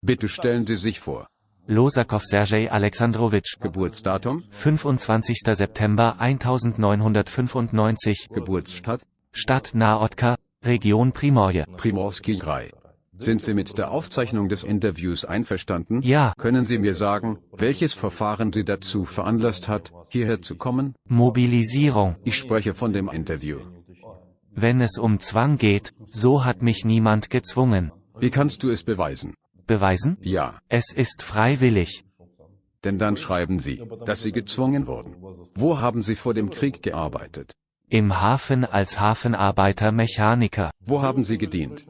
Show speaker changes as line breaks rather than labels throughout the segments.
Bitte stellen Sie sich vor.
Losakow Sergej Alexandrowitsch.
Geburtsdatum?
25. September 1995.
Geburtsstadt?
Stadt Naotka, Region Primorje.
Primorsky Kraj. Sind Sie mit der Aufzeichnung des Interviews einverstanden?
Ja.
Können Sie mir sagen, welches Verfahren Sie dazu veranlasst hat, hierher zu kommen?
Mobilisierung.
Ich spreche von dem Interview.
Wenn es um Zwang geht, so hat mich niemand gezwungen.
Wie kannst du es beweisen?
Beweisen?
Ja.
Es ist freiwillig.
Denn dann schreiben Sie, dass Sie gezwungen wurden. Wo haben Sie vor dem Krieg gearbeitet?
Im Hafen als Hafenarbeiter Mechaniker.
Wo haben Sie gedient?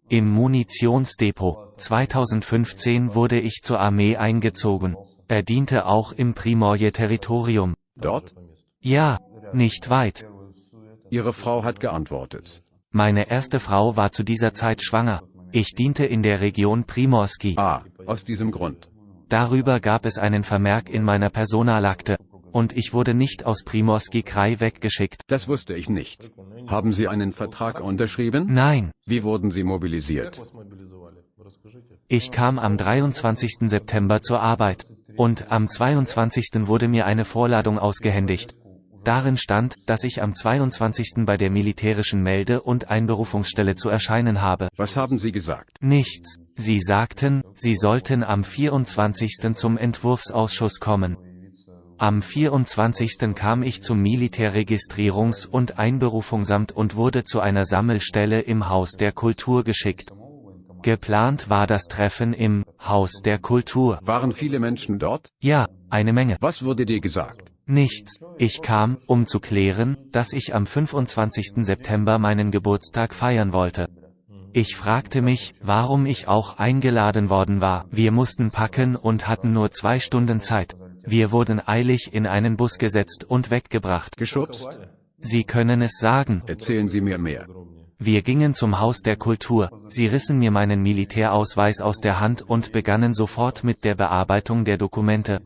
Im Munitionsdepot. 2015 wurde ich zur Armee eingezogen. Er diente auch im Primorje-Territorium.
Dort?
Ja, nicht weit.
Ihre Frau hat geantwortet.
Meine erste Frau war zu dieser Zeit schwanger. Ich diente in der Region Primorsky.
Aus diesem Grund.
Darüber gab es einen Vermerk in meiner Personalakte. Und ich wurde nicht aus Primorsky Kraj weggeschickt.
Das wusste ich nicht. Haben Sie einen Vertrag unterschrieben?
Nein.
Wie wurden Sie mobilisiert?
Ich kam am 23. September zur Arbeit. Und am 22. wurde mir eine Vorladung ausgehändigt. Darin stand, dass ich am 22. bei der militärischen Melde- und Einberufungsstelle zu erscheinen habe.
Was haben Sie gesagt?
Nichts. Sie sagten, Sie sollten am 24. zum Entwurfsausschuss kommen. Am 24. kam ich zum Militärregistrierungs- und Einberufungsamt und wurde zu einer Sammelstelle im Haus der Kultur geschickt. Geplant war das Treffen im Haus der Kultur.
Waren viele Menschen dort?
Ja, eine Menge.
Was wurde dir gesagt?
Nichts. Ich kam, um zu klären, dass ich am 25. September meinen Geburtstag feiern wollte. Ich fragte mich, warum ich auch eingeladen worden war. Wir mussten packen und hatten nur 2 Stunden Zeit. Wir wurden eilig in einen Bus gesetzt und weggebracht.
Geschubst?
Sie können es sagen.
Erzählen Sie mir mehr.
Wir gingen zum Haus der Kultur. Sie rissen mir meinen Militärausweis aus der Hand und begannen sofort mit der Bearbeitung der Dokumente.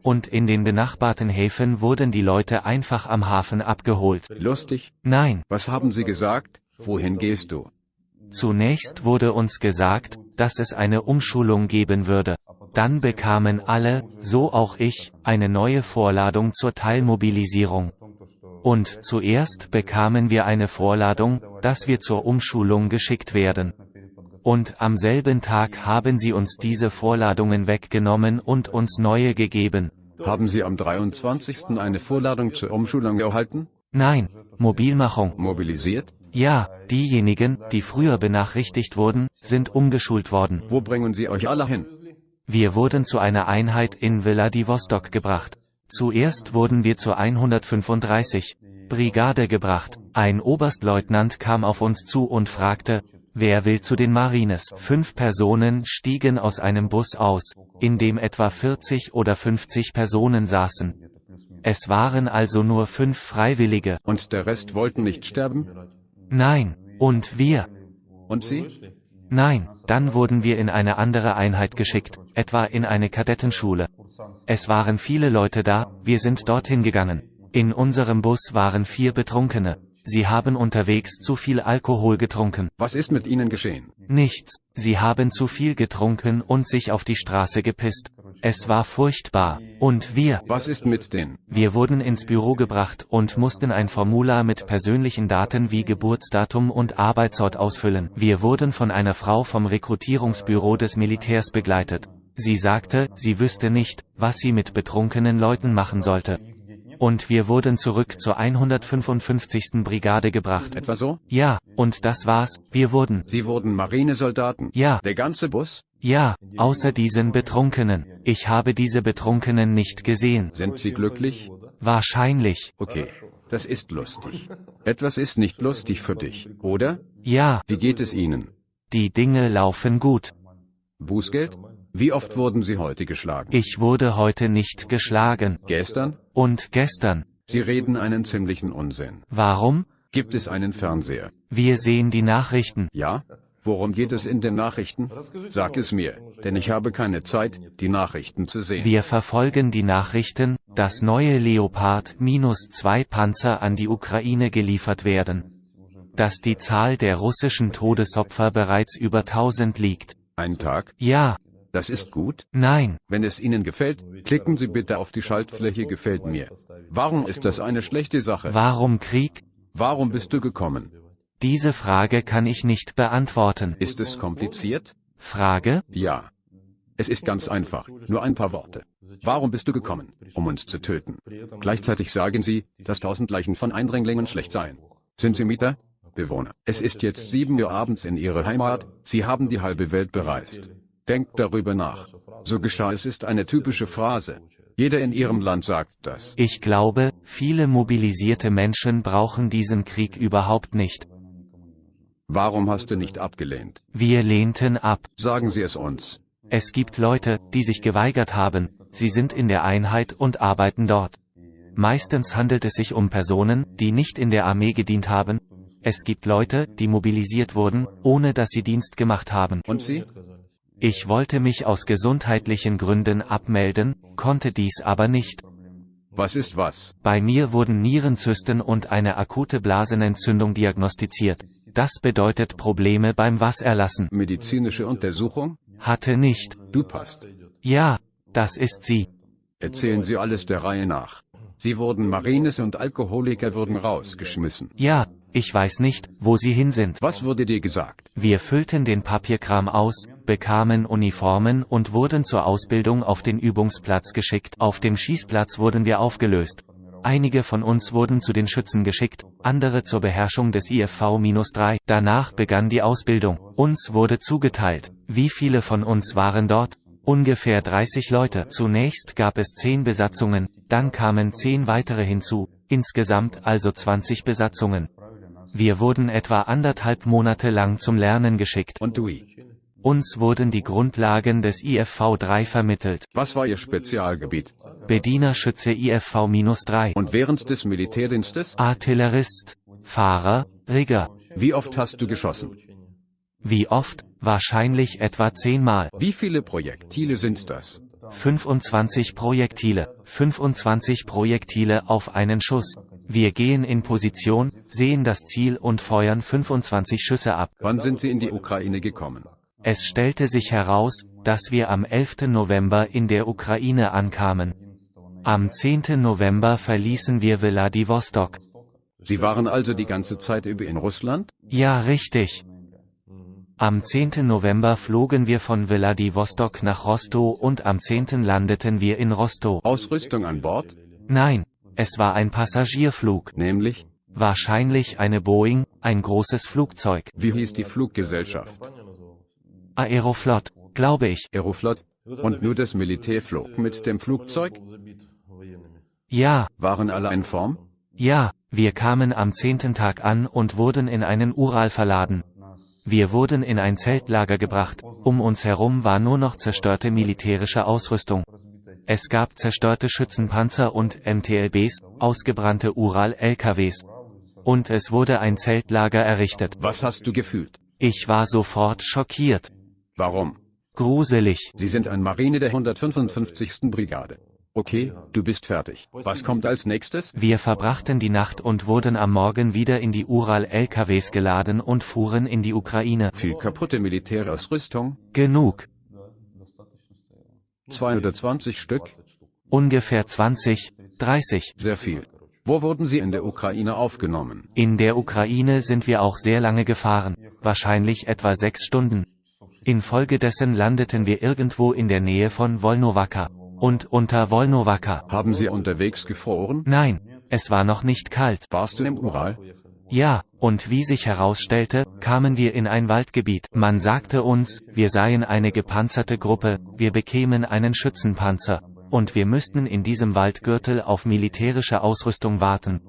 Und in den benachbarten Häfen wurden die Leute einfach am Hafen abgeholt.
Lustig?
Nein.
Was haben Sie gesagt? Wohin gehst du?
Zunächst wurde uns gesagt, dass es eine Umschulung geben würde. Dann bekamen alle, so auch ich, eine neue Vorladung zur Teilmobilisierung. Und zuerst bekamen wir eine Vorladung, dass wir zur Umschulung geschickt werden. Und am selben Tag haben sie uns diese Vorladungen weggenommen und uns neue gegeben.
Haben Sie am 23. eine Vorladung zur Umschulung erhalten?
Nein, Mobilmachung.
Mobilisiert?
Ja, diejenigen, die früher benachrichtigt wurden, sind umgeschult worden.
Wo bringen Sie euch alle hin?
Wir wurden zu einer Einheit in Wladiwostok gebracht. Zuerst wurden wir zur 135. Brigade gebracht. Ein Oberstleutnant kam auf uns zu und fragte, wer will zu den Marines? 5 Personen stiegen aus einem Bus aus, in dem etwa 40 oder 50 Personen saßen. Es waren also nur 5 Freiwillige.
Und der Rest wollten nicht sterben?
Nein. Und wir?
Und Sie?
Nein, dann wurden wir in eine andere Einheit geschickt, etwa in eine Kadettenschule. Es waren viele Leute da, wir sind dorthin gegangen. In unserem Bus waren 4 Betrunkene. Sie haben unterwegs zu viel Alkohol getrunken.
Was ist mit Ihnen geschehen?
Nichts, sie haben zu viel getrunken und sich auf die Straße gepisst. Es war furchtbar. Und wir?
Was ist mit denen?
Wir wurden ins Büro gebracht und mussten ein Formular mit persönlichen Daten wie Geburtsdatum und Arbeitsort ausfüllen. Wir wurden von einer Frau vom Rekrutierungsbüro des Militärs begleitet. Sie sagte, sie wüsste nicht, was sie mit betrunkenen Leuten machen sollte. Und wir wurden zurück zur 155. Brigade gebracht.
Etwa so?
Ja, und das war's, wir wurden.
Sie wurden Marinesoldaten?
Ja.
Der ganze Bus?
Ja, außer diesen Betrunkenen. Ich habe diese Betrunkenen nicht gesehen.
Sind Sie glücklich?
Wahrscheinlich.
Okay, das ist lustig. Etwas ist nicht lustig für dich, oder?
Ja.
Wie geht es Ihnen?
Die Dinge laufen gut.
Bußgeld? Wie oft wurden Sie heute geschlagen?
Ich wurde heute nicht geschlagen.
Gestern?
Und gestern.
Sie reden einen ziemlichen Unsinn.
Warum?
Gibt es einen Fernseher?
Wir sehen die Nachrichten.
Ja? Worum geht es in den Nachrichten? Sag es mir, denn ich habe keine Zeit, die Nachrichten zu sehen.
Wir verfolgen die Nachrichten, dass neue Leopard-2 Panzer an die Ukraine geliefert werden. Dass die Zahl der russischen Todesopfer bereits über 1000 liegt.
Ein Tag?
Ja,
Das ist gut.
Nein,
Wenn es Ihnen gefällt, klicken Sie bitte auf die Schaltfläche Gefällt mir. Warum ist das eine schlechte Sache?
warum Krieg?
Warum bist du gekommen?
Diese Frage kann ich nicht beantworten.
Ist es kompliziert?
Frage?
Ja. Es ist ganz einfach, nur ein paar Worte. Warum bist du gekommen? Um uns zu töten. Gleichzeitig sagen Sie, dass 1000 Leichen von Eindringlingen schlecht seien. Sind Sie Mieter? Bewohner. Es ist jetzt 7 Uhr abends in Ihrer Heimat, Sie haben die halbe Welt bereist. Denkt darüber nach. So geschah es ist eine typische Phrase. Jeder in Ihrem Land sagt das.
Ich glaube, viele mobilisierte Menschen brauchen diesen Krieg überhaupt nicht.
Warum hast du nicht abgelehnt?
Wir lehnten ab.
Sagen Sie es uns.
Es gibt Leute, die sich geweigert haben, sie sind in der Einheit und arbeiten dort. Meistens handelt es sich um Personen, die nicht in der Armee gedient haben. Es gibt Leute, die mobilisiert wurden, ohne dass sie Dienst gemacht haben.
Und Sie?
Ich wollte mich aus gesundheitlichen Gründen abmelden, konnte dies aber nicht.
Was ist was?
Bei mir wurden Nierenzysten und eine akute Blasenentzündung diagnostiziert. Das bedeutet Probleme beim Wasserlassen.
Medizinische Untersuchung?
Hatte nicht.
Du passt.
Ja, das ist sie.
Erzählen Sie alles der Reihe nach. Sie wurden Marines und Alkoholiker wurden rausgeschmissen.
Ja, ich weiß nicht, wo sie hin sind.
Was wurde dir gesagt?
Wir füllten den Papierkram aus, bekamen Uniformen und wurden zur Ausbildung auf den Übungsplatz geschickt. Auf dem Schießplatz wurden wir aufgelöst. Einige von uns wurden zu den Schützen geschickt, andere zur Beherrschung des IFV-3. Danach begann die Ausbildung. Uns wurde zugeteilt. Wie viele von uns waren dort? Ungefähr 30 Leute. Zunächst gab es 10 Besatzungen, dann kamen 10 weitere hinzu, insgesamt also 20 Besatzungen. Wir wurden etwa 1,5 Monate lang zum Lernen geschickt.
Und du?
Uns wurden die Grundlagen des IFV-3 vermittelt.
Was war Ihr Spezialgebiet?
Bedienerschütze IFV-3.
Und während des Militärdienstes?
Artillerist, Fahrer, Rigger.
Wie oft hast du geschossen?
Wie oft? Wahrscheinlich etwa 10-mal.
Wie viele Projektile sind das?
25 Projektile. 25 Projektile auf einen Schuss. Wir gehen in Position, sehen das Ziel und feuern 25 Schüsse ab.
Wann sind Sie in die Ukraine gekommen?
Es stellte sich heraus, dass wir am 11. November in der Ukraine ankamen. Am 10. November verließen wir Wladiwostok.
Sie waren also die ganze Zeit über in Russland?
Ja, richtig. Am 10. November flogen wir von Wladiwostok nach Rostow und am 10. landeten wir in Rostow.
Ausrüstung an Bord?
Nein, es war ein Passagierflug.
Nämlich?
Wahrscheinlich eine Boeing, ein großes Flugzeug.
Wie hieß die Fluggesellschaft?
Aeroflot, glaube ich.
Aeroflot? Und nur das Militär flog mit dem Flugzeug?
Ja,
Waren alle in Form?
ja, wir kamen am 10. Tag an und wurden in einen Ural verladen. Wir wurden in ein Zeltlager gebracht, um uns herum war nur noch zerstörte militärische Ausrüstung. Es gab zerstörte Schützenpanzer und MTLBs, ausgebrannte Ural-LKWs. Und es wurde ein Zeltlager errichtet.
Was hast du gefühlt?
Ich war sofort schockiert.
Warum?
Gruselig.
Sie sind ein Marine der 155. Brigade. Okay, du bist fertig. Was kommt als nächstes?
Wir verbrachten die Nacht und wurden am Morgen wieder in die Ural-LKWs geladen und fuhren in die Ukraine.
Viel kaputte Militärausrüstung?
Genug.
220 Stück?
Ungefähr 20, 30.
Sehr viel. Wo wurden Sie in der Ukraine aufgenommen?
In der Ukraine sind wir auch sehr lange gefahren, wahrscheinlich etwa 6 Stunden. Infolgedessen landeten wir irgendwo in der Nähe von Volnovakha. Und unter Volnovakha.
Haben Sie unterwegs gefroren?
Nein, es war noch nicht kalt.
Warst du im Ural?
Ja, und wie sich herausstellte, kamen wir in ein Waldgebiet. Man sagte uns, wir seien eine gepanzerte Gruppe, wir bekämen einen Schützenpanzer. Und wir müssten in diesem Waldgürtel auf militärische Ausrüstung warten,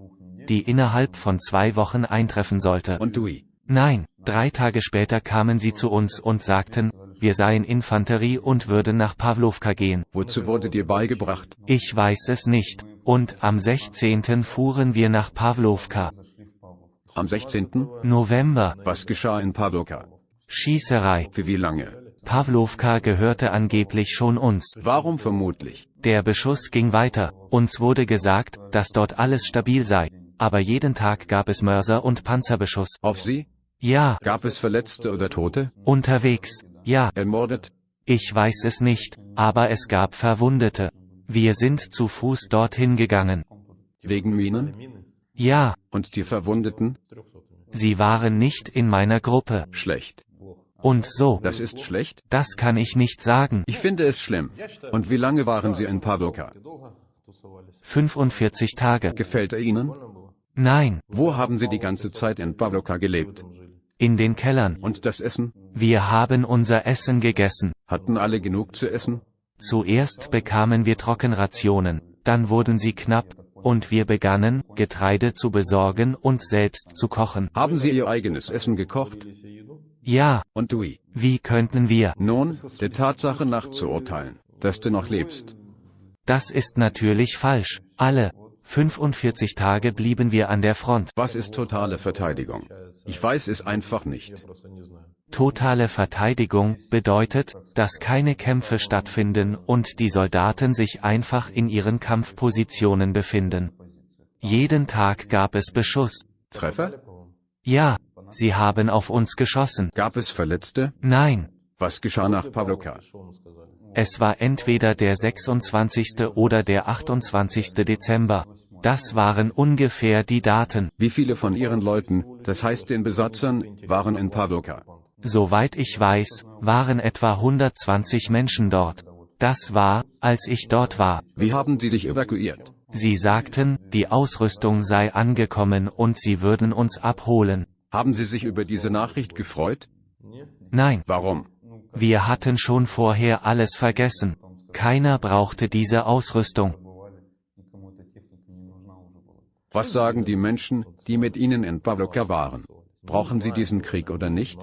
die innerhalb von 2 Wochen eintreffen sollte.
Und du?
Nein, 3 Tage später kamen sie zu uns und sagten, wir seien Infanterie und würden nach Pawlowka gehen.
Wozu wurde dir beigebracht?
Ich weiß es nicht. Und am 16. fuhren wir nach Pawlowka.
Am 16.
November.
Was geschah in Pawlowka?
Schießerei.
Für wie lange?
Pawlowka gehörte angeblich schon uns.
Warum vermutlich?
Der Beschuss ging weiter. Uns wurde gesagt, dass dort alles stabil sei. Aber jeden Tag gab es Mörser und Panzerbeschuss.
Auf Sie?
Ja.
Gab es Verletzte oder Tote?
Unterwegs. Ja.
Ermordet?
Ich weiß es nicht, aber es gab Verwundete. Wir sind zu Fuß dorthin gegangen.
Wegen Minen?
Ja,
Und die Verwundeten?
sie waren nicht in meiner Gruppe.
Schlecht.
Und so.
Das ist schlecht?
Das kann ich nicht sagen.
Ich finde es schlimm. Und wie lange waren Sie in Pawlowka?
45 Tage.
Gefällt er Ihnen?
Nein,
Wo haben Sie die ganze Zeit in Pawlowka gelebt?
in den Kellern.
Und das Essen?
Wir haben unser Essen gegessen.
Hatten alle genug zu essen?
Zuerst bekamen wir Trockenrationen, dann wurden sie knapp, und wir begannen, Getreide zu besorgen und selbst zu kochen.
Haben Sie Ihr eigenes Essen gekocht?
Ja,
Und du?
wie könnten wir?
Nun, der Tatsache nach zu urteilen, dass du noch lebst.
Das ist natürlich falsch. Alle 45 Tage blieben wir an der Front.
Was ist totale Verteidigung? Ich weiß es einfach nicht.
Totale Verteidigung bedeutet, dass keine Kämpfe stattfinden und die Soldaten sich einfach in ihren Kampfpositionen befinden. Jeden Tag gab es Beschuss.
Treffer?
Ja, sie haben auf uns geschossen.
Gab es Verletzte?
Nein,
Was geschah nach Pawlowka?
es war entweder der 26. oder der 28. Dezember. Das waren ungefähr die Daten.
Wie viele von Ihren Leuten, das heißt den Besatzern, waren in Pawlowka?
Soweit ich weiß, waren etwa 120 Menschen dort. Das war, als ich dort war.
Wie haben Sie dich evakuiert?
Sie sagten, die Ausrüstung sei angekommen und sie würden uns abholen.
Haben Sie sich über diese Nachricht gefreut?
Nein,
Warum?
wir hatten schon vorher alles vergessen. Keiner brauchte diese Ausrüstung.
Was sagen die Menschen, die mit Ihnen in Pawlowka waren? Brauchen Sie diesen Krieg oder nicht?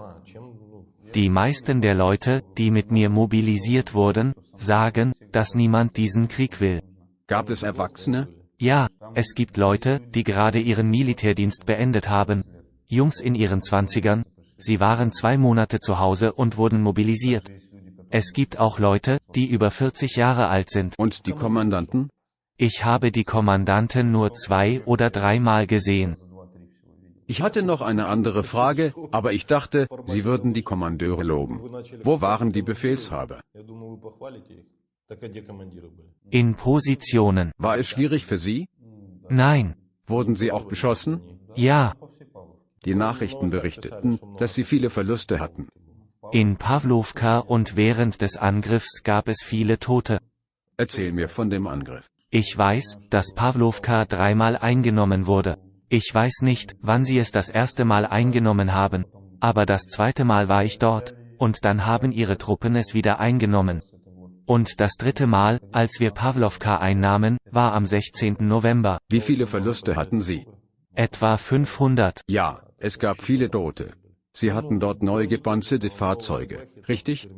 Die meisten der Leute, die mit mir mobilisiert wurden, sagen, dass niemand diesen Krieg will.
Gab es Erwachsene?
Ja, es gibt Leute, die gerade ihren Militärdienst beendet haben. Jungs in ihren 20ern. Sie waren 2 Monate zu Hause und wurden mobilisiert. Es gibt auch Leute, die über 40 Jahre alt sind.
Und die Kommandanten?
Ich habe die Kommandanten nur 2 oder 3 Mal gesehen.
Ich hatte noch eine andere Frage, aber ich dachte, Sie würden die Kommandeure loben. Wo waren die Befehlshaber?
In Positionen.
War es schwierig für Sie?
Nein.
Wurden Sie auch beschossen?
Ja.
Die Nachrichten berichteten, dass Sie viele Verluste hatten.
In Pawlowka und während des Angriffs gab es viele Tote.
Erzähl mir von dem Angriff.
Ich weiß, dass Pawlowka 3-mal eingenommen wurde. Ich weiß nicht, wann sie es das erste Mal eingenommen haben, aber das zweite Mal war ich dort, und dann haben ihre Truppen es wieder eingenommen. Und das dritte Mal, als wir Pawlowka einnahmen, war am 16. November.
Wie viele Verluste hatten Sie?
Etwa 500.
Ja, es gab viele Tote. Sie hatten dort neu gepanzerte Fahrzeuge, richtig?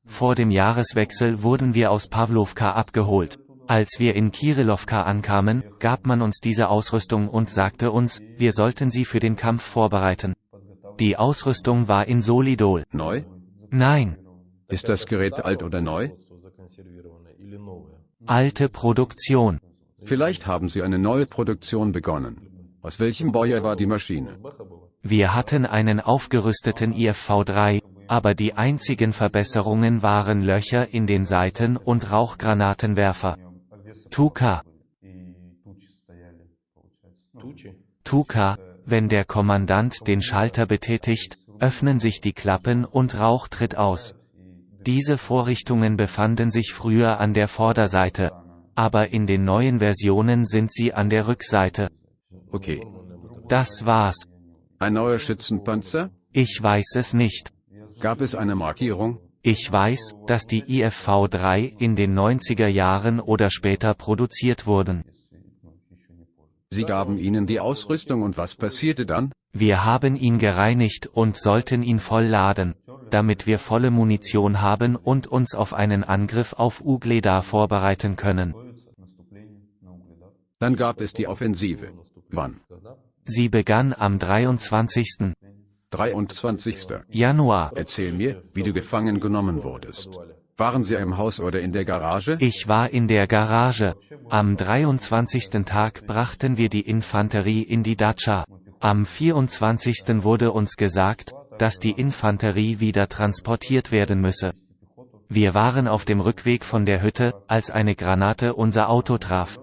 Vor dem Jahreswechsel wurden wir aus Pawlowka abgeholt. Als wir in Kirillovka ankamen, gab man uns diese Ausrüstung und sagte uns, wir sollten sie für den Kampf vorbereiten. Die Ausrüstung war in Solidol.
Neu?
Nein,
Ist das Gerät alt oder neu?
alte Produktion.
Vielleicht haben Sie eine neue Produktion begonnen. Aus welchem Baujahr war die Maschine?
Wir hatten einen aufgerüsteten IFV-3, aber die einzigen Verbesserungen waren Löcher in den Seiten und Rauchgranatenwerfer. Tuka. Tuka, wenn der Kommandant den Schalter betätigt, öffnen sich die Klappen und Rauch tritt aus. Diese Vorrichtungen befanden sich früher an der Vorderseite, aber in den neuen Versionen sind sie an der Rückseite.
Okay.
Das war's.
Ein neuer Schützenpanzer?
Ich weiß es nicht.
Gab es eine Markierung?
Ich weiß, dass die IFV-3 in den 90er Jahren oder später produziert wurden.
Sie gaben ihnen die Ausrüstung und was passierte dann?
Wir haben ihn gereinigt und sollten ihn voll laden, damit wir volle Munition haben und uns auf einen Angriff auf Ugleda vorbereiten können.
Dann gab es die Offensive. Wann?
Sie begann am 23.
23.
Januar.
Erzähl mir, wie du gefangen genommen wurdest. Waren Sie im Haus oder in der Garage?
Ich war in der Garage. Am 23. Tag brachten wir die Infanterie in die Datscha. Am 24. wurde uns gesagt, dass die Infanterie wieder transportiert werden müsse. Wir waren auf dem Rückweg von der Hütte, als eine Granate unser Auto traf.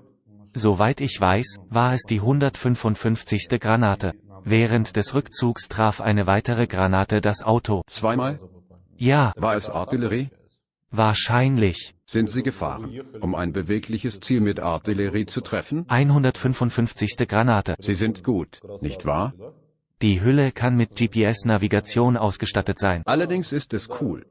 Soweit ich weiß, war es die 155. Granate. Während des Rückzugs traf eine weitere Granate das Auto.
Zweimal?
Ja,
War es Artillerie?
wahrscheinlich.
Sind Sie gefahren, um ein bewegliches Ziel mit Artillerie zu treffen?
155. Granate.
Sie sind gut, nicht wahr?
Die Hülle kann mit GPS-Navigation ausgestattet sein.
Allerdings ist es cool.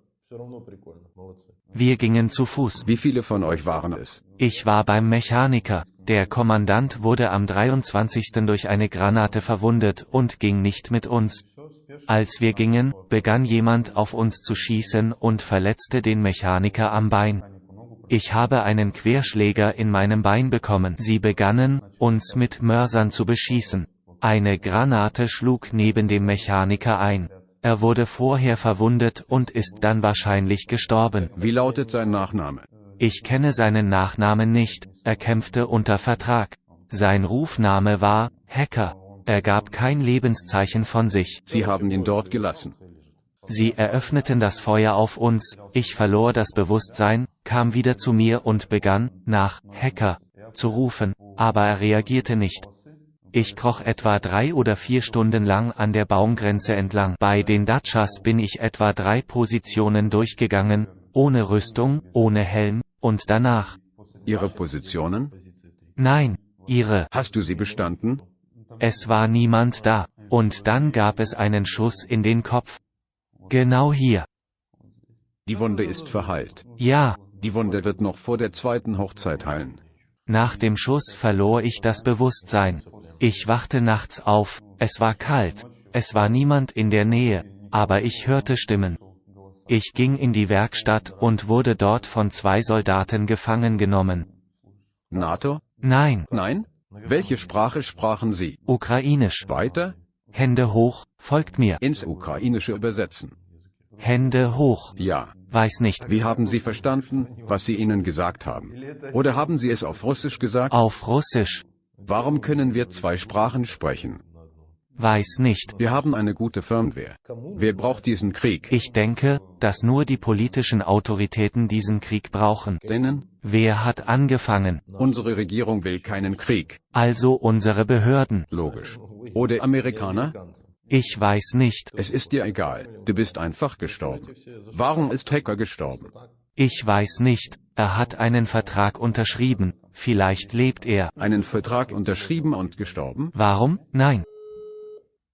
Wir gingen zu Fuß.
Wie viele von euch waren es?
Ich war beim Mechaniker. Der Kommandant wurde am 23. durch eine Granate verwundet und ging nicht mit uns. Als wir gingen, begann jemand auf uns zu schießen und verletzte den Mechaniker am Bein. Ich habe einen Querschläger in meinem Bein bekommen. Sie begannen, uns mit Mörsern zu beschießen. Eine Granate schlug neben dem Mechaniker ein. Er wurde vorher verwundet und ist dann wahrscheinlich gestorben.
Wie lautet sein Nachname?
Ich kenne seinen Nachnamen nicht, er kämpfte unter Vertrag. Sein Rufname war Hacker. Er gab kein Lebenszeichen von sich.
Sie haben ihn dort gelassen.
Sie eröffneten das Feuer auf uns, ich verlor das Bewusstsein, kam wieder zu mir und begann, nach Hacker zu rufen, aber er reagierte nicht. Ich kroch etwa 3 oder 4 Stunden lang an der Baumgrenze entlang. Bei den Datschas bin ich etwa 3 Positionen durchgegangen, ohne Rüstung, ohne Helm, und danach.
Ihre Positionen?
Nein, ihre.
Hast du sie bestanden?
Es war niemand da. Und dann gab es einen Schuss in den Kopf. Genau hier.
Die Wunde ist verheilt.
Ja.
Die Wunde wird noch vor der zweiten Hochzeit heilen.
Nach dem Schuss verlor ich das Bewusstsein. Ich wachte nachts auf, es war kalt, es war niemand in der Nähe, aber ich hörte Stimmen. Ich ging in die Werkstatt und wurde dort von 2 Soldaten gefangen genommen.
NATO?
Nein.
Nein? Welche Sprache sprachen Sie?
Ukrainisch.
Weiter?
Hände hoch, folgt mir.
Ins Ukrainische übersetzen.
Hände hoch.
Ja.
Weiß nicht.
Wie haben Sie verstanden, was Sie ihnen gesagt haben? Oder haben Sie es auf Russisch gesagt?
Auf Russisch.
Warum können wir 2 Sprachen sprechen?
Weiß nicht.
Wir haben eine gute Firmware. Wer braucht diesen Krieg?
Ich denke, dass nur die politischen Autoritäten diesen Krieg brauchen.
Denen?
Wer hat angefangen?
Unsere Regierung will keinen Krieg.
Also unsere Behörden.
Logisch. Oder Amerikaner?
Ich weiß nicht.
Es ist dir egal. Du bist einfach gestorben. Warum ist Hacker gestorben?
Ich weiß nicht. Er hat einen Vertrag unterschrieben. Vielleicht lebt er.
Einen Vertrag unterschrieben und gestorben?
Warum? Nein.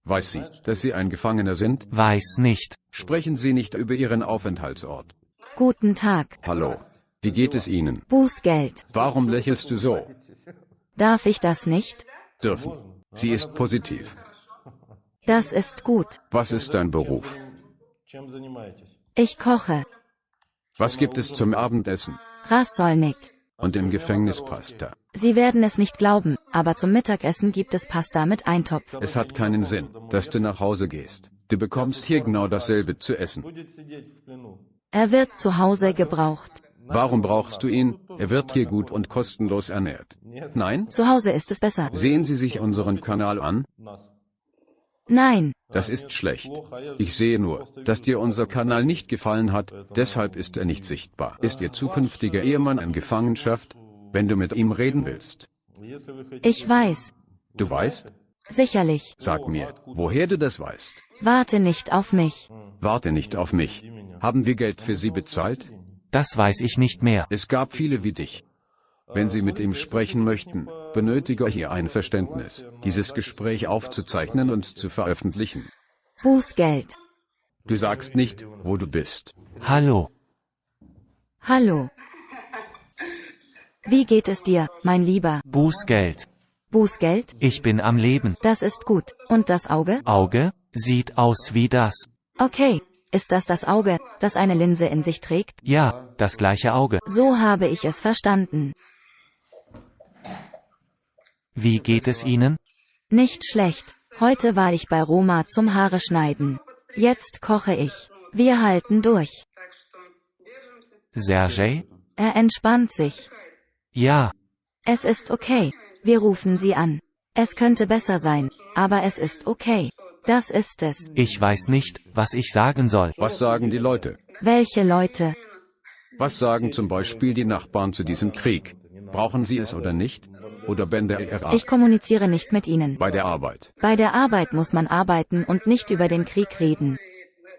Weiß sie, dass Sie ein Gefangener sind?
Weiß nicht.
Sprechen Sie nicht über Ihren Aufenthaltsort.
Guten Tag.
Hallo. Wie geht es Ihnen?
Bußgeld.
Warum lächelst du so?
Darf ich das nicht?
Dürfen. Sie ist positiv.
Das ist gut.
Was ist dein Beruf?
Ich koche.
Was gibt es zum Abendessen?
Rassolnik.
Und im Gefängnis Pasta.
Sie werden es nicht glauben, aber zum Mittagessen gibt es Pasta mit Eintopf.
Es hat keinen Sinn, dass du nach Hause gehst. Du bekommst hier genau dasselbe zu essen.
Er wird zu Hause gebraucht.
Warum brauchst du ihn? Er wird hier gut und kostenlos ernährt. Nein?
Zu Hause ist es besser.
Sehen Sie sich unseren Kanal an?
Nein.
Das ist schlecht. Ich sehe nur, dass dir unser Kanal nicht gefallen hat, deshalb ist er nicht sichtbar. Ist Ihr zukünftiger Ehemann in Gefangenschaft, wenn du mit ihm reden willst?
Ich weiß.
Du weißt?
Sicherlich.
Sag mir, woher du das weißt.
Warte nicht auf mich.
Warte nicht auf mich. Haben wir Geld für Sie bezahlt?
Das weiß ich nicht mehr.
Es gab viele wie dich. Wenn Sie mit ihm sprechen möchten, benötige hier ein Verständnis, dieses Gespräch aufzuzeichnen und zu veröffentlichen.
Bußgeld.
Du sagst nicht, wo du bist.
Hallo.
Hallo. Wie geht es dir, mein Lieber?
Bußgeld.
Bußgeld?
Ich bin am Leben.
Das ist gut. Und das Auge?
Auge? Sieht aus wie das.
Okay. Ist das das Auge, das eine Linse in sich trägt?
Ja, das gleiche Auge.
So habe ich es verstanden.
Wie geht es Ihnen?
Nicht schlecht. Heute war ich bei Roma zum Haare schneiden. Jetzt koche ich. Wir halten durch.
Sergej?
Er entspannt sich.
Ja.
Es ist okay. Wir rufen sie an. Es könnte besser sein, aber es ist okay. Das ist es.
Ich weiß nicht, was ich sagen soll.
Was sagen die Leute?
Welche Leute?
Was sagen zum Beispiel die Nachbarn zu diesem Krieg? Brauchen sie es oder nicht? Oder BNDERA?
Ich kommuniziere nicht mit ihnen.
Bei der Arbeit.
Bei der Arbeit muss man arbeiten und nicht über den Krieg reden.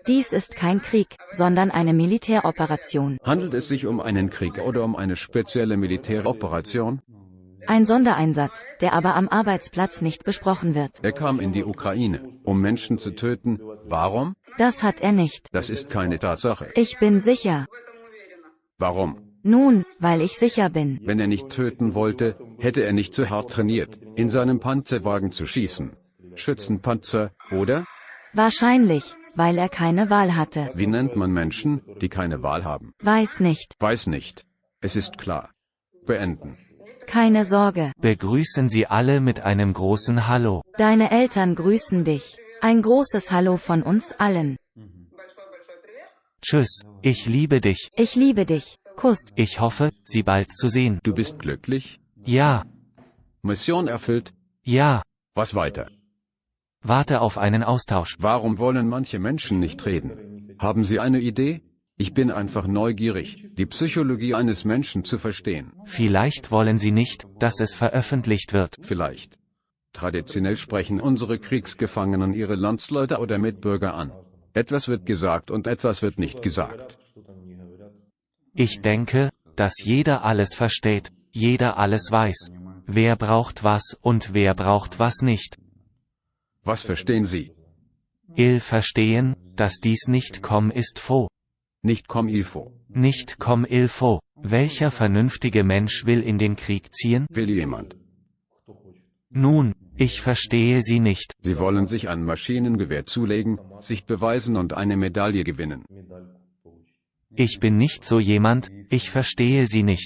Dies ist kein Krieg, sondern eine Militäroperation.
Handelt es sich um einen Krieg oder um eine spezielle Militäroperation?
Ein Sondereinsatz, der aber am Arbeitsplatz nicht besprochen wird.
Er kam in die Ukraine, um Menschen zu töten. Warum?
Das hat er nicht.
Das ist keine Tatsache.
Ich bin sicher.
Warum?
Nun, weil ich sicher bin.
Wenn er nicht töten wollte, hätte er nicht so hart trainiert, in seinem Panzerwagen zu schießen. Schützenpanzer, oder?
Wahrscheinlich, weil er keine Wahl hatte.
Wie nennt man Menschen, die keine Wahl haben?
Weiß nicht.
Weiß nicht. Es ist klar. Beenden.
Keine Sorge.
Begrüßen Sie alle mit einem großen Hallo.
Deine Eltern grüßen dich. Ein großes Hallo von uns allen.
Tschüss, ich liebe dich.
Ich liebe dich. Kuss.
Ich hoffe, Sie bald zu sehen.
Du bist glücklich?
Ja,
Mission erfüllt?
ja.
Was weiter?
Warte auf einen Austausch.
Warum wollen manche Menschen nicht reden? Haben Sie eine Idee? Ich bin einfach neugierig, die Psychologie eines Menschen zu verstehen.
Vielleicht wollen Sie nicht, dass es veröffentlicht wird.
Vielleicht. Traditionell sprechen unsere Kriegsgefangenen ihre Landsleute oder Mitbürger an. Etwas wird gesagt und etwas wird nicht gesagt.
Ich denke, dass jeder alles versteht, jeder alles weiß. Wer braucht was und wer braucht was nicht.
Was verstehen Sie?
Verstehen, dass dies nicht comme ist faut.
Nicht comme il faut.
Nicht comme il faut. Welcher vernünftige Mensch will in den Krieg ziehen?
Will jemand?
Nun, ich verstehe Sie nicht.
Sie wollen sich ein Maschinengewehr zulegen, sich beweisen und eine Medaille gewinnen.
Ich bin nicht so jemand, ich verstehe Sie nicht.